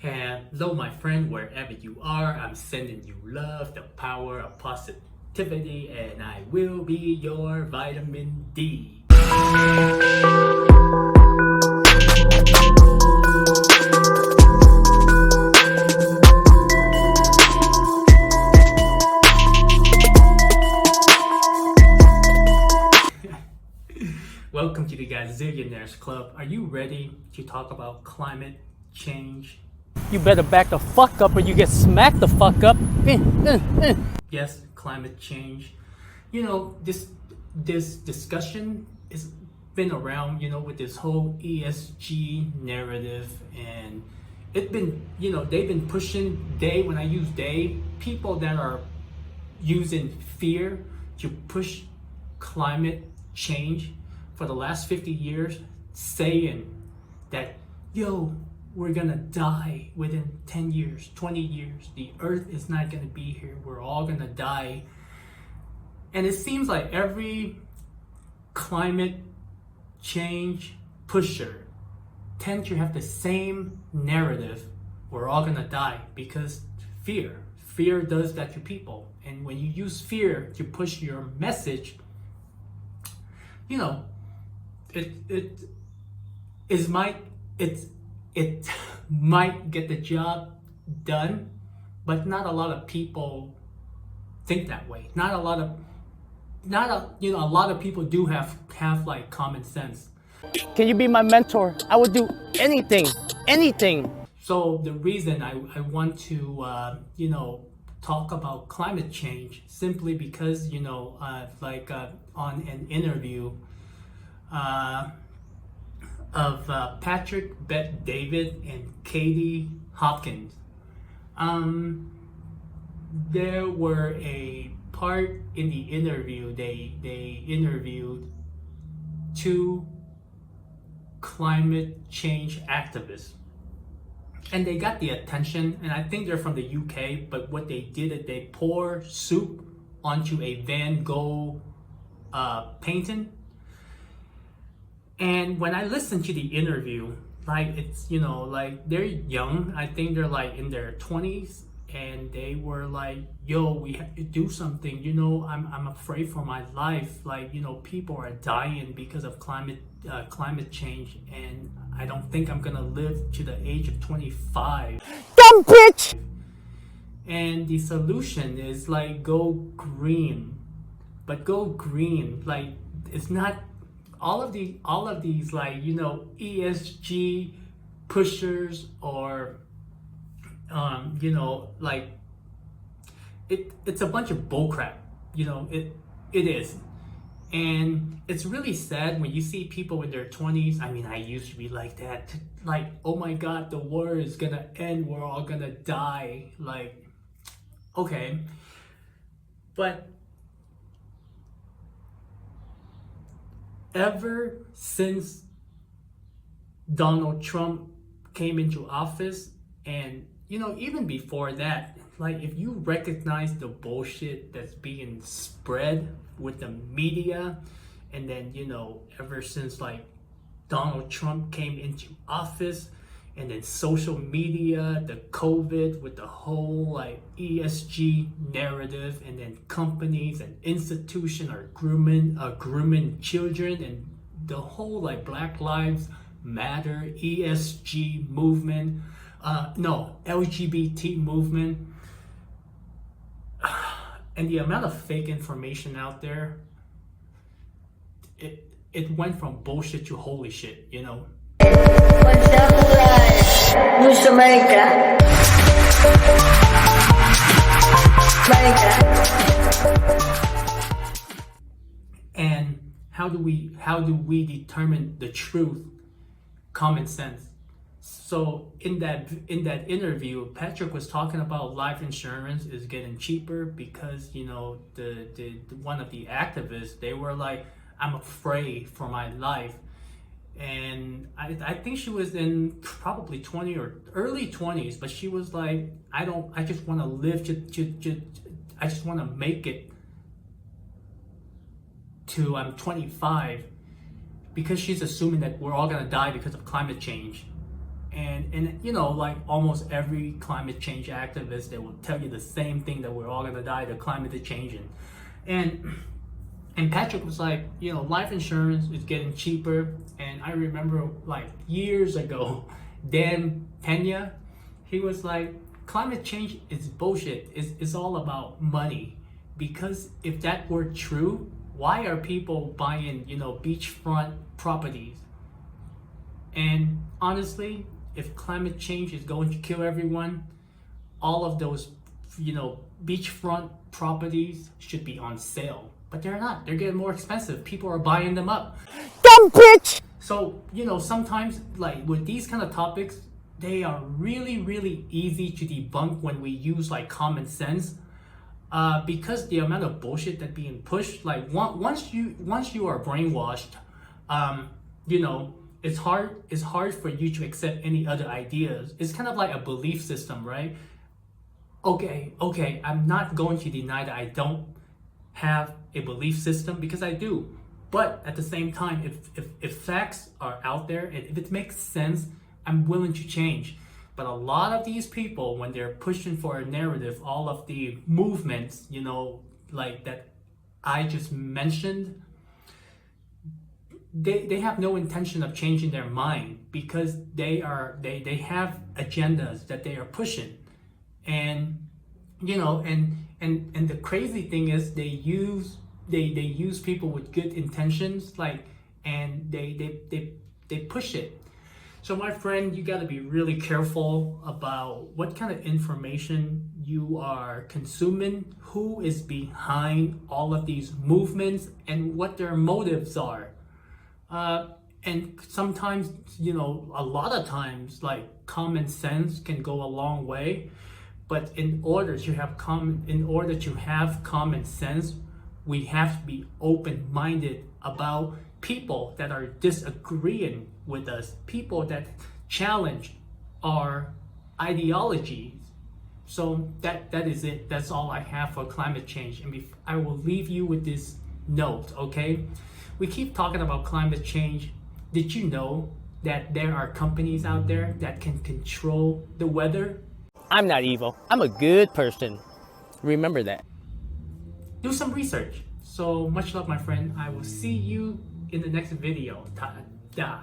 Hello, my friend, wherever you are, I'm sending you love, the power of positivity, and I will be your vitamin D. Welcome to the Gazillionaires Club. Are you ready to talk about climate change? You better back the fuck up or you get smacked the fuck up. Yes, climate change. This discussion has been around, with this whole ESG narrative, and they've been pushing when I use people that are using fear to push climate change for the last 50 years, saying that, we're gonna die within 10 years, 20 years. The earth is not gonna be here. We're all gonna die. And it seems like every climate change pusher tend to have the same narrative. We're all gonna die because fear does that to people. And when you use fear to push your message, it might get the job done, but not a lot of people think that way. A lot of people do have like common sense. Can you be my mentor? I would do anything. So the reason I want to talk about climate change simply because on an interview of Patrick Bet David and Katie Hopkins. There were a part in the interview, they interviewed two climate change activists. And they got the attention, and I think they're from the UK, but what they did is they pour soup onto a Van Gogh painting. And when I listened to the interview, they're young. I think they're in their 20s, and they were like, we have to do something. I'm afraid for my life. People are dying because of climate change, and I don't think I'm gonna live to the age of 25. Dumb bitch! And the solution is go green. But go green, it's not all of these ESG pushers or it's a bunch of bullcrap. It is. And it's really sad when you see people in their 20s. I mean, I used to be like that. Oh my God, the war is gonna end. We're all gonna die. Okay. But ever since Donald Trump came into office, and even before that, if you recognize the bullshit that's being spread with the media, and then ever since Donald Trump came into office, and then social media, the COVID with the whole ESG narrative, and then companies and institutions are grooming children, and the whole Black Lives Matter ESG movement, LGBT movement, and the amount of fake information out there, it went from bullshit to holy shit, And how do we determine the truth? Common sense. So in that interview, Patrick was talking about life insurance is getting cheaper because the one of the activists, they were like, I'm afraid for my life. And I think she was in probably 20 or early 20s, but she was like, I just want to live I just want to make it to I'm 25, because she's assuming that we're all going to die because of climate change. And you know, like almost every climate change activist, they will tell you the same thing, that we're all gonna die, the climate is changing. And Patrick was like, you know, life insurance is getting cheaper. And I remember like years ago, Dan Pena, he was like, climate change is bullshit. It's all about money. Because if that were true, why are people buying, you know, beachfront properties? And honestly, if climate change is going to kill everyone, all of those, you know, beachfront properties should be on sale. But they're not. They're getting more expensive. People are buying them up. Dumb bitch! So, you know, sometimes, like, with these kind of topics, they are really, really easy to debunk when we use, like, common sense. Because the amount of bullshit that being pushed, like, once you are brainwashed, you know, it's hard for you to accept any other ideas. It's kind of like a belief system, right? Okay, I'm not going to deny that I don't have a belief system, because I do. But at the same time, if facts are out there, and if it makes sense, I'm willing to change. But a lot of these people, when they're pushing for a narrative, all of the movements, you know, like that I just mentioned, they have no intention of changing their mind, because they have agendas that they are pushing. And you know, and the crazy thing is, they use people with good intentions, like, and they push it. So my friend, you got to be really careful about what kind of information you are consuming, who is behind all of these movements, and what their motives are. And sometimes, you know, a lot of times, like, common sense can go a long way. But in order to have common sense, we have to be open-minded about people that are disagreeing with us, people that challenge our ideologies. So that is it. That's all I have for climate change. And I will leave you with this note, okay? We keep talking about climate change. Did you know that there are companies out there that can control the weather? I'm not evil. I'm a good person. Remember that. Do some research. So much love, my friend. I will see you in the next video. Ta-da.